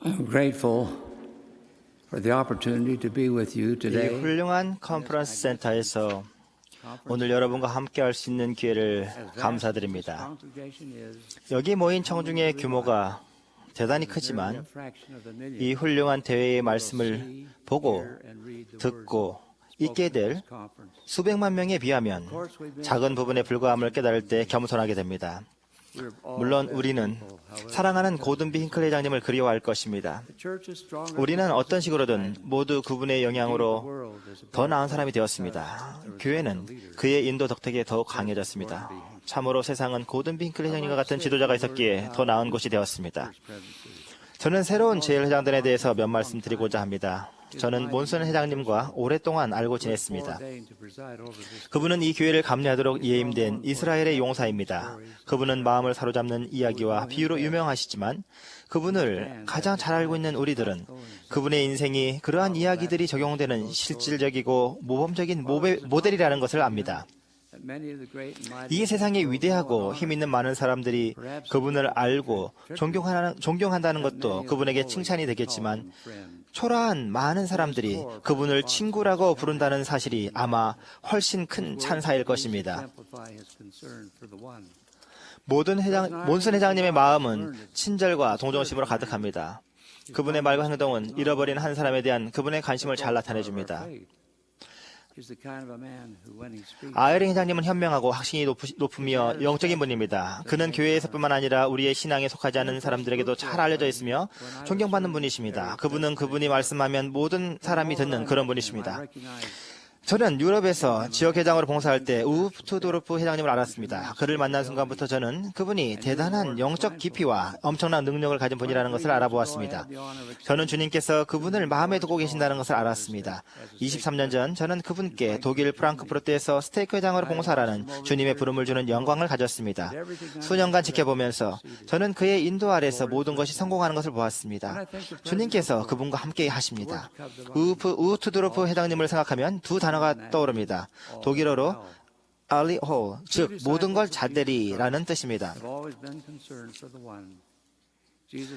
I'm grateful for the opportunity to be with you 이 today. 훌륭한 컨퍼런스 센터에서 오늘 여러분과 함께 할 수 있는 기회를 감사드립니다. 여기 모인 청중의 규모가 대단히 크지만 이 훌륭한 대회의 말씀을 보고 듣고 있게 될 수백만 명에 비하면 작은 부분에 불과함을 깨달을 때 겸손하게 됩니다. 물론 우리는 사랑하는 고든비 힝클 회장님을 그리워할 것입니다. 우리는 어떤 식으로든 모두 그분의 영향으로 더 나은 사람이 되었습니다. 교회는 그의 인도 덕택에 더욱 강해졌습니다. 참으로 세상은 고든비 힝클 회장님과 같은 지도자가 있었기에 더 나은 곳이 되었습니다. 저는 새로운 제일회장단에 대해서 몇 말씀 드리고자 합니다. 저는 몬슨 회장님과 오랫동안 알고 지냈습니다. 그분은 이 교회를 감리하도록 예임된 이스라엘의 용사입니다. 그분은 마음을 사로잡는 이야기와 비유로 유명하시지만 그분을 가장 잘 알고 있는 우리들은 그분의 인생이 그러한 이야기들이 적용되는 실질적이고 모범적인 모델이라는 것을 압니다. 이 세상에 위대하고 힘있는 많은 사람들이 그분을 알고 존경한다는 것도 그분에게 칭찬이 되겠지만 초라한 많은 사람들이 그분을 친구라고 부른다는 사실이 아마 훨씬 큰 찬사일 것입니다. 몬슨 회장님의 마음은 친절과 동정심으로 가득합니다. 그분의 말과 행동은 잃어버린 한 사람에 대한 그분의 관심을 잘 나타내줍니다. 아이린 회장님은 현명하고 확신이 높으며 영적인 분입니다. 그는 교회에서뿐만 아니라 우리의 신앙에 속하지 않는 사람들에게도 잘 알려져 있으며 존경받는 분이십니다. 그분은 그분이 말씀하면 모든 사람이 듣는 그런 분이십니다. 저는 유럽에서 지역회장으로 봉사할 때 우프트도르프 회장님을 알았습니다. 그를 만난 순간부터 저는 그분이 대단한 영적 깊이와 엄청난 능력을 가진 분이라는 것을 알아보았습니다. 저는 주님께서 그분을 마음에 두고 계신다는 것을 알았습니다. 23년 전 저는 그분께 독일 프랑크푸르트에서 스테이크 회장으로 봉사하라는 주님의 부름을 주는 영광을 가졌습니다. 수년간 지켜보면서 저는 그의 인도 아래서 모든 것이 성공하는 것을 보았습니다. 주님께서 그분과 함께 하십니다. 우프트도르프 회장님을 생각하면 두 단어가 떠오릅니다. 독일어로 알리홀, 즉 모든 걸 잣대리라는 뜻입니다.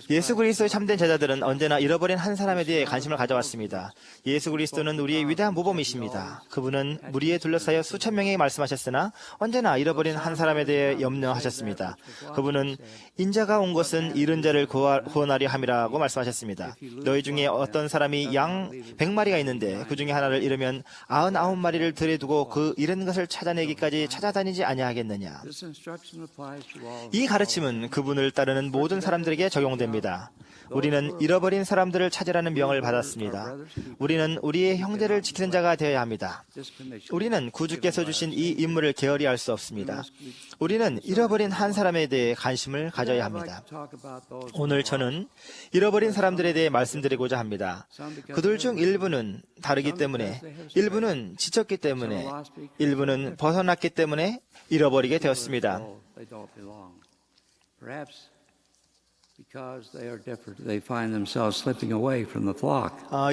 예수 그리스도의 참된 제자들은 언제나 잃어버린 한 사람에 대해 관심을 가져왔습니다. 예수 그리스도는 우리의 위대한 모범이십니다. 그분은 무리에 둘러싸여 수천 명에게 말씀하셨으나 언제나 잃어버린 한 사람에 대해 염려하셨습니다. 그분은 인자가 온 것은 잃은 자를 구원하려 함이라고 말씀하셨습니다. 너희 중에 어떤 사람이 양 100마리가 있는데 그 중에 하나를 잃으면 99마리를 들에 두고 그 잃은 것을 찾아내기까지 찾아다니지 아니하겠느냐. 이 가르침은 그분을 따르는 모든 사람들에게 적용됩니다. 우리는 잃어버린 사람들을 찾으라는 명을 받았습니다. 우리는 우리의 형제를 지키는 자가 되어야 합니다. 우리는 구주께서 주신 이 임무를 게으리 할 수 없습니다. 우리는 잃어버린 한 사람에 대해 관심을 가져야 합니다. 오늘 저는 잃어버린 사람들에 대해 말씀드리고자 합니다. 그들 중 일부는 다르기 때문에, 일부는 지쳤기 때문에, 일부는 벗어났기 때문에 잃어버리게 되었습니다.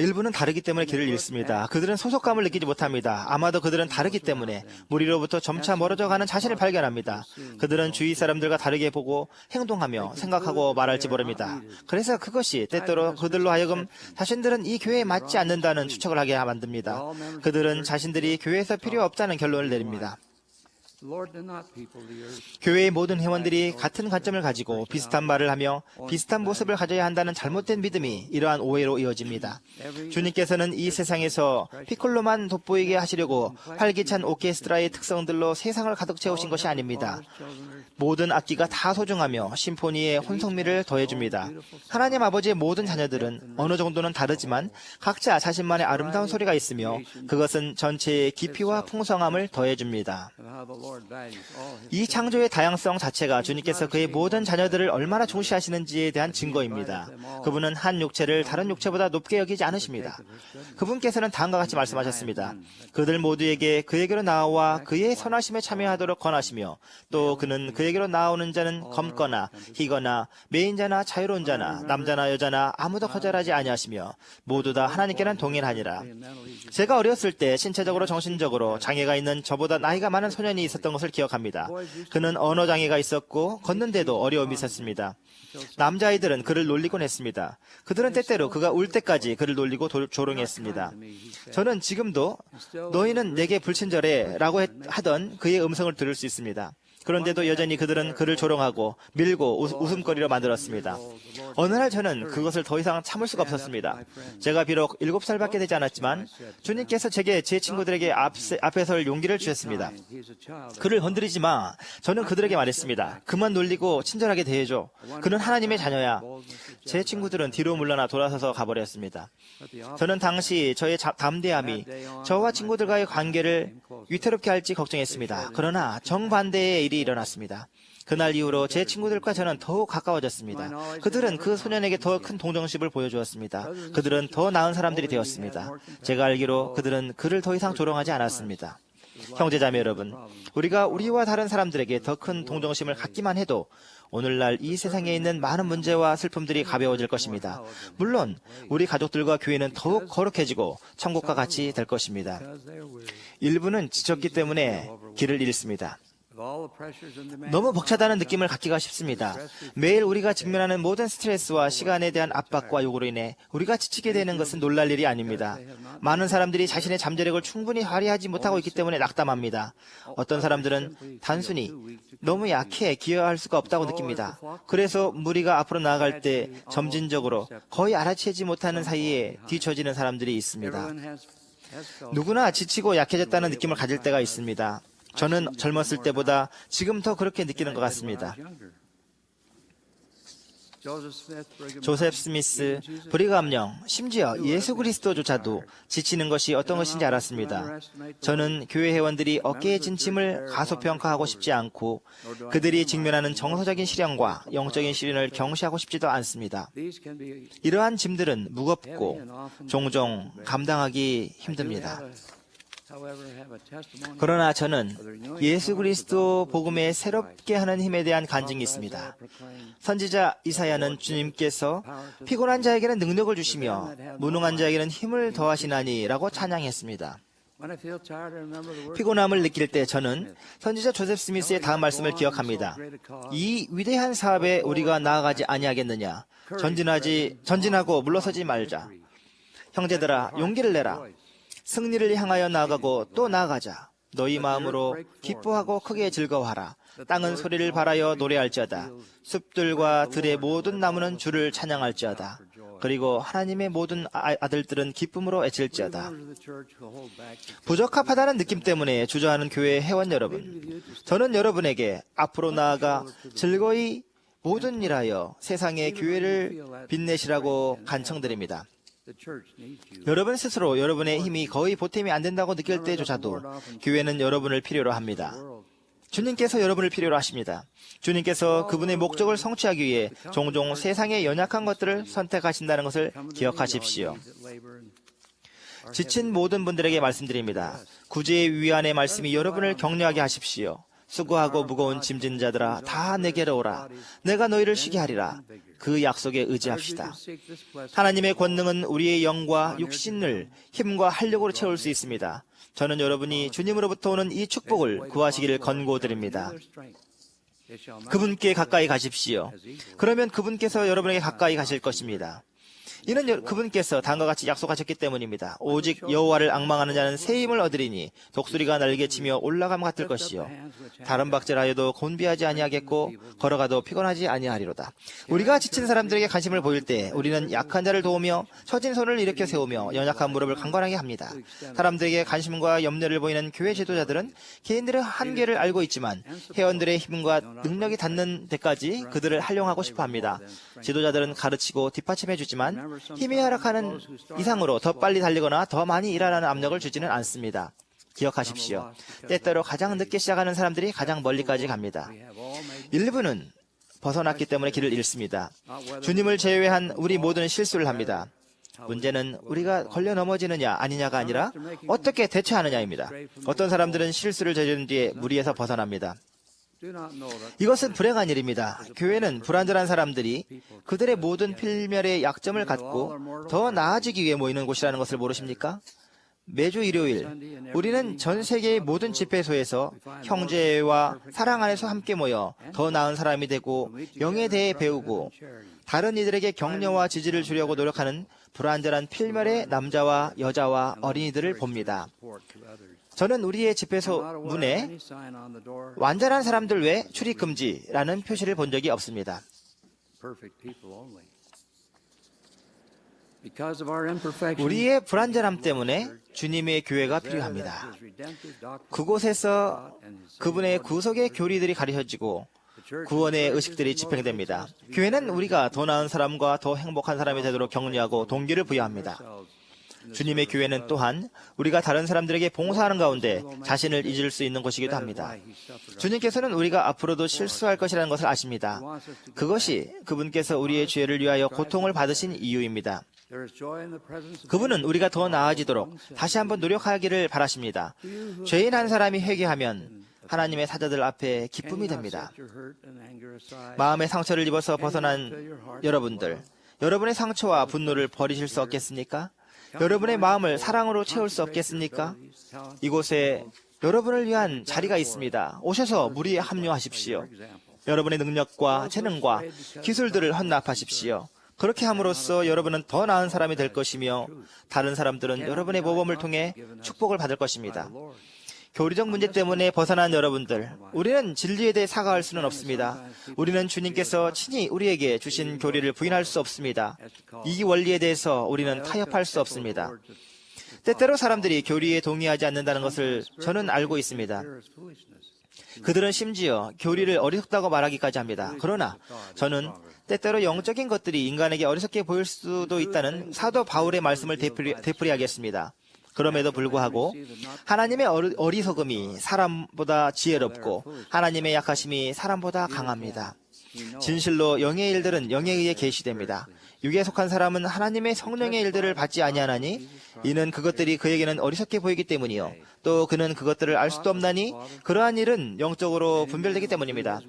일부는 다르기 때문에 길을 잃습니다. 그들은 소속감을 느끼지 못합니다. 아마도 그들은 다르기 때문에 무리로부터 점차 멀어져가는 자신을 발견합니다. 그들은 주위 사람들과 다르게 보고 행동하며 생각하고 말할지 모릅니다. 그래서 그것이 때때로 그들로 하여금 자신들은 이 교회에 맞지 않는다는 추측을 하게 만듭니다. 그들은 자신들이 교회에서 필요 없다는 결론을 내립니다. 교회의 모든 회원들이 같은 관점을 가지고 비슷한 말을 하며 비슷한 모습을 가져야 한다는 잘못된 믿음이 이러한 오해로 이어집니다. 주님께서는 이 세상에서 피콜로만 돋보이게 하시려고 활기찬 오케스트라의 특성들로 세상을 가득 채우신 것이 아닙니다. 모든 악기가 다 소중하며 심포니의 혼성미를 더해줍니다. 하나님 아버지의 모든 자녀들은 어느 정도는 다르지만 각자 자신만의 아름다운 소리가 있으며 그것은 전체의 깊이와 풍성함을 더해줍니다. 이 창조의 다양성 자체가 주님께서 그의 모든 자녀들을 얼마나 중시하시는지에 대한 증거입니다. 그분은 한 육체를 다른 육체보다 높게 여기지 않으십니다. 그분께서는 다음과 같이 말씀하셨습니다. 그들 모두에게 그에게로 나와 그의 선하심에 참여하도록 권하시며 또 그는 그에게로 나오는 자는 검거나 희거나 매인자나 자유로운 자나 남자나 여자나 아무도 거절하지 아니하시며 모두 다 하나님께는 동일하니라. 제가 어렸을 때 신체적으로 정신적으로 장애가 있는 저보다 나이가 많은 소년이 있었던 것을 기억합니다. 그는 언어 장애가 있었고 걷는데도 어려움이 있었습니다. 남자아이들은 그를 놀리곤 했습니다. 그들은 때때로 그가 울 때까지 그를 놀리고 조롱했습니다. 저는 지금도 너희는 내게 불친절해 라고 하던 그의 음성을 들을 수 있습니다. 그런데도 여전히 그들은 그를 조롱하고 밀고 웃음거리로 만들었습니다. 어느 날 저는 그것을 더 이상 참을 수가 없었습니다. 제가 비록 7살밖에 되지 않았지만 주님께서 제게 제 친구들에게 앞에 설 용기를 주셨습니다. 그를 건드리지 마. 저는 그들에게 말했습니다. 그만 놀리고 친절하게 대해줘. 그는 하나님의 자녀야. 제 친구들은 뒤로 물러나 돌아서서 가버렸습니다. 저는 당시 저의 담대함이 저와 친구들과의 관계를 위태롭게 할지 걱정했습니다. 그러나 정반대의 일이 일어났습니다. 그날 이후로 제 친구들과 저는 더욱 가까워졌습니다. 그들은 그 소년에게 더 큰 동정심을 보여주었습니다. 그들은 더 나은 사람들이 되었습니다. 제가 알기로 그들은 그를 더 이상 조롱하지 않았습니다. 형제자매 여러분, 우리가 우리와 다른 사람들에게 더 큰 동정심을 갖기만 해도 오늘날 이 세상에 있는 많은 문제와 슬픔들이 가벼워질 것입니다. 물론 우리 가족들과 교회는 더욱 거룩해지고 천국과 같이 될 것입니다. 일부는 지쳤기 때문에 길을 잃습니다. 너무 벅차다는 느낌을 갖기가 쉽습니다. 매일 우리가 직면하는 모든 스트레스와 시간에 대한 압박과 요구로 인해 우리가 지치게 되는 것은 놀랄 일이 아닙니다. 많은 사람들이 자신의 잠재력을 충분히 발휘하지 못하고 있기 때문에 낙담합니다. 어떤 사람들은 단순히 너무 약해 기여할 수가 없다고 느낍니다. 그래서 무리가 앞으로 나아갈 때 점진적으로 거의 알아채지 못하는 사이에 뒤처지는 사람들이 있습니다. 누구나 지치고 약해졌다는 느낌을 가질 때가 있습니다. 저는 젊었을 때보다 지금 더 그렇게 느끼는 것 같습니다. 조셉 스미스, 브리감령, 심지어 예수 그리스도조차도 지치는 것이 어떤 것인지 알았습니다. 저는 교회 회원들이 어깨에 진 짐을 가소평가하고 싶지 않고 그들이 직면하는 정서적인 시련과 영적인 시련을 경시하고 싶지도 않습니다. 이러한 짐들은 무겁고 종종 감당하기 힘듭니다. 그러나 저는 예수 그리스도 복음에 새롭게 하는 힘에 대한 간증이 있습니다. 선지자 이사야는 주님께서 피곤한 자에게는 능력을 주시며 무능한 자에게는 힘을 더하시나니 라고 찬양했습니다. 피곤함을 느낄 때 저는 선지자 조셉 스미스의 다음 말씀을 기억합니다. 이 위대한 사업에 우리가 나아가지 아니하겠느냐. 전진하고 물러서지 말자. 형제들아, 용기를 내라. 승리를 향하여 나아가고 또 나아가자. 너희 마음으로 기뻐하고 크게 즐거워하라. 땅은 소리를 발하여 노래할지어다. 숲들과 들의 모든 나무는 주를 찬양할지어다. 그리고 하나님의 모든 아들들은 기쁨으로 애칠지어다. 부적합하다는 느낌 때문에 주저하는 교회 회원 여러분, 저는 여러분에게 앞으로 나아가 즐거이 모든 일하여 세상의 교회를 빛내시라고 간청드립니다. 여러분 스스로 여러분의 힘이 거의 보탬이 안 된다고 느낄 때조차도 교회는 여러분을 필요로 합니다. 주님께서 여러분을 필요로 하십니다. 주님께서 그분의 목적을 성취하기 위해 종종 세상의 연약한 것들을 선택하신다는 것을 기억하십시오. 지친 모든 분들에게 말씀드립니다. 구제의 위안의 말씀이 여러분을 격려하게 하십시오. 수고하고 무거운 짐진 자들아 다 내게로 오라. 내가 너희를 쉬게 하리라. 그 약속에 의지합시다. 하나님의 권능은 우리의 영과 육신을 힘과 활력으로 채울 수 있습니다. 저는 여러분이 주님으로부터 오는 이 축복을 구하시기를 권고드립니다. 그분께 가까이 가십시오. 그러면 그분께서 여러분에게 가까이 가실 것입니다. 이는 그분께서 다음과 같이 약속하셨기 때문입니다. 오직 여호와를 앙망하는 자는 새 힘을 얻으리니 독수리가 날개치며 올라감 같을 것이요 다른 박질하여도 곤비하지 아니하겠고 걸어가도 피곤하지 아니하리로다. 우리가 지친 사람들에게 관심을 보일 때 우리는 약한 자를 도우며 처진 손을 일으켜 세우며 연약한 무릎을 강건하게 합니다. 사람들에게 관심과 염려를 보이는 교회 지도자들은 개인들의 한계를 알고 있지만 회원들의 힘과 능력이 닿는 데까지 그들을 활용하고 싶어합니다. 지도자들은 가르치고 뒷받침해 주지만 힘이 허락하는 이상으로 더 빨리 달리거나 더 많이 일하라는 압력을 주지는 않습니다. 기억하십시오. 때때로 가장 늦게 시작하는 사람들이 가장 멀리까지 갑니다. 일부는 벗어났기 때문에 길을 잃습니다. 주님을 제외한 우리 모두는 실수를 합니다. 문제는 우리가 걸려 넘어지느냐 아니냐가 아니라 어떻게 대처하느냐입니다. 어떤 사람들은 실수를 저지른 뒤에 무리에서 벗어납니다. 이것은 불행한 일입니다. 교회는 불완전한 사람들이 그들의 모든 필멸의 약점을 갖고 더 나아지기 위해 모이는 곳이라는 것을 모르십니까? 매주 일요일 우리는 전 세계의 모든 집회소에서 형제와 사랑 안에서 함께 모여 더 나은 사람이 되고 영에 대해 배우고 다른 이들에게 격려와 지지를 주려고 노력하는 불완전한 필멸의 남자와 여자와 어린이들을 봅니다. 저는 우리의 집회소 문에 완전한 사람들 외 출입 금지라는 표시를 본 적이 없습니다. 우리의 불완전함 때문에 주님의 교회가 필요합니다. 그곳에서 그분의 구속의 교리들이 가르쳐지고 구원의 의식들이 집행됩니다. 교회는 우리가 더 나은 사람과 더 행복한 사람이 되도록 격려하고 동기를 부여합니다. 주님의 교회는 또한 우리가 다른 사람들에게 봉사하는 가운데 자신을 잊을 수 있는 곳이기도 합니다. 주님께서는 우리가 앞으로도 실수할 것이라는 것을 아십니다. 그것이 그분께서 우리의 죄를 위하여 고통을 받으신 이유입니다. 그분은 우리가 더 나아지도록 다시 한번 노력하기를 바라십니다. 죄인 한 사람이 회개하면 하나님의 사자들 앞에 기쁨이 됩니다. 마음의 상처를 입어서 벗어난 여러분들, 여러분의 상처와 분노를 버리실 수 없겠습니까? 여러분의 마음을 사랑으로 채울 수 없겠습니까? 이곳에 여러분을 위한 자리가 있습니다. 오셔서 무리에 합류하십시오. 여러분의 능력과 재능과 기술들을 헌납하십시오. 그렇게 함으로써 여러분은 더 나은 사람이 될 것이며 다른 사람들은 여러분의 모범을 통해 축복을 받을 것입니다. 교리적 문제 때문에 벗어난 여러분들, 우리는 진리에 대해 사과할 수는 없습니다. 우리는 주님께서 친히 우리에게 주신 교리를 부인할 수 없습니다. 이 원리에 대해서 우리는 타협할 수 없습니다. 때때로 사람들이 교리에 동의하지 않는다는 것을 저는 알고 있습니다. 그들은 심지어 교리를 어리석다고 말하기까지 합니다. 그러나 저는 때때로 영적인 것들이 인간에게 어리석게 보일 수도 있다는 사도 바울의 말씀을 되풀이하겠습니다. 그럼에도 불구하고 하나님의 어리석음이 사람보다 지혜롭고 하나님의 약하심이 사람보다 강합니다. 진실로 영의 일들은 영에 의해 계시됩니다. 육에 속한 사람은 하나님의 성령의 일들을 받지 아니하나니 이는 그것들이 그에게는 어리석게 보이기 때문이요 또 그는 그것들을 알 수도 없나니 그러한 일은 영적으로 분별되기 때문입니다.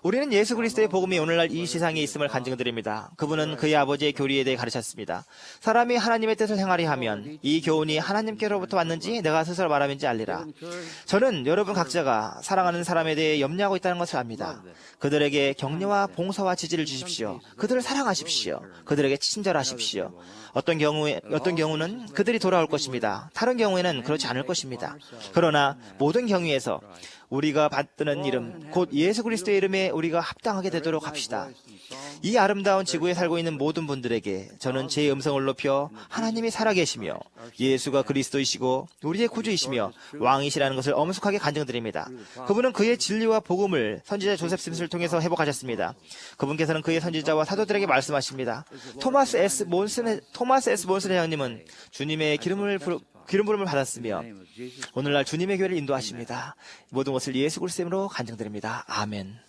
우리는 예수 그리스도의 복음이 오늘날 이 세상에 있음을 간증드립니다. 그분은 그의 아버지의 교리에 대해 가르쳤습니다. 사람이 하나님의 뜻을 행하리 하면 이 교훈이 하나님께로부터 왔는지 내가 스스로 말함인지 알리라. 저는 여러분 각자가 사랑하는 사람에 대해 염려하고 있다는 것을 압니다. 그들에게 격려와 봉사와 지지를 주십시오. 그들을 사랑하십시오. 그들에게 친절하십시오. 어떤 경우는 그들이 돌아올 것입니다. 다른 경우에는 그렇지 않을 것입니다. 그러나 모든 경우에서 우리가 받드는 이름, 곧 예수 그리스도의 이름에 우리가 합당하게 되도록 합시다. 이 아름다운 지구에 살고 있는 모든 분들에게 저는 제 음성을 높여 하나님이 살아계시며 예수가 그리스도이시고 우리의 구주이시며 왕이시라는 것을 엄숙하게 간증드립니다. 그분은 그의 진리와 복음을 선지자 조셉 스미스를 통해서 회복하셨습니다. 그분께서는 그의 선지자와 사도들에게 말씀하십니다. 토마스 S. 몬슨 회장님은 주님의 기름 부름을 받았으며 오늘날 주님의 교회를 인도하십니다. 모든 것을 예수 그리스도로 간증드립니다. 아멘.